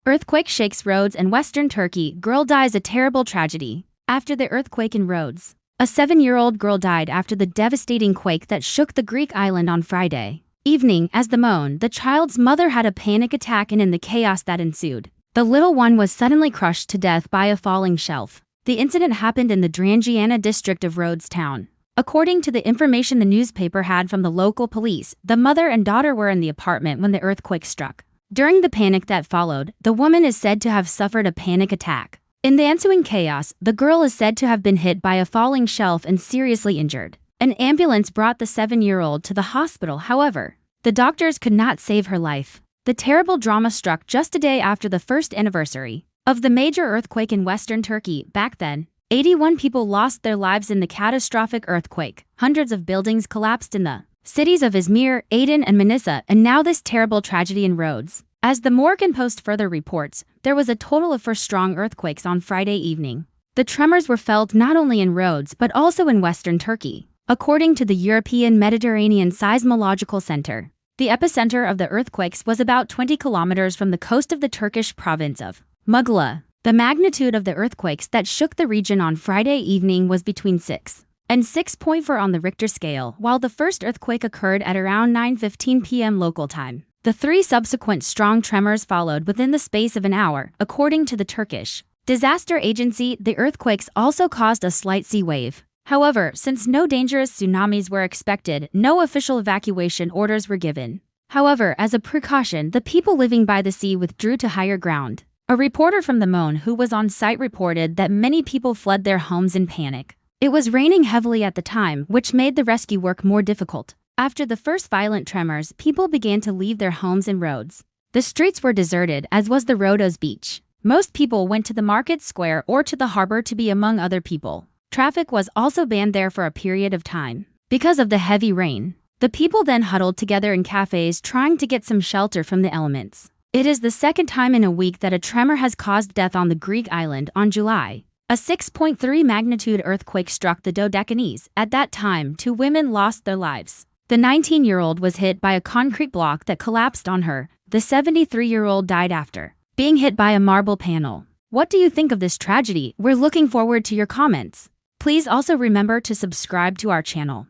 Earthquake shakes Rhodes and Western Turkey. Girl dies. A terrible tragedy. After the earthquake in Rhodes, a 7-year-old girl died after the devastating quake that shook the Greek island on Friday evening. As the child's mother had a panic attack, and in the chaos that ensued, the little one was suddenly crushed to death by a falling shelf. The incident happened in the Drangiana district of Rhodes town. According to the information the newspaper had from the local police, the mother and daughter were in the apartment when the earthquake struck. During the panic that followed, the woman is said to have suffered a panic attack. In the ensuing chaos, the girl is said to have been hit by a falling shelf and seriously injured. An ambulance brought the 7-year-old to the hospital. However, the doctors could not save her life. The terrible drama struck just a day after the first anniversary of the major earthquake in Western Turkey. Back then, 81 people lost their lives in the catastrophic earthquake. Hundreds of buildings collapsed in the cities of Izmir, Aydin, and Manisa, and now this terrible tragedy in Rhodes. As the Morgan Post further reports, there was a total of 4 strong earthquakes on Friday evening. The tremors were felt not only in Rhodes but also in Western Turkey. According to the European Mediterranean Seismological Center, the epicenter of the earthquakes was about 20 kilometers from the coast of the Turkish province of Mughla. The magnitude of the earthquakes that shook the region on Friday evening was between 6 and 6.4 on the Richter scale, while the first earthquake occurred at around 9:15 p.m. local time. The 3 subsequent strong tremors followed within the space of an hour, according to the Turkish disaster agency. The earthquakes also caused a slight sea wave. However, since no dangerous tsunamis were expected, no official evacuation orders were given. However, as a precaution, the people living by the sea withdrew to higher ground. A reporter from the Moon who was on site reported that many people fled their homes in panic. It was raining heavily at the time, which made the rescue work more difficult. After the first violent tremors, people began to leave their homes in Rhodes. The streets were deserted, as was the Rhodes beach. Most people went to the market square or to the harbor to be among other people. Traffic was also banned there for a period of time because of the heavy rain. The people then huddled together in cafes trying to get some shelter from the elements. It is the second time in a week that a tremor has caused death on the Greek island. On July, a 6.3 magnitude earthquake struck the Dodecanese. At that time, 2 women lost their lives. The 19-year-old was hit by a concrete block that collapsed on her. The 73-year-old died after being hit by a marble panel. What do you think of this tragedy? We're looking forward to your comments. Please also remember to subscribe to our channel.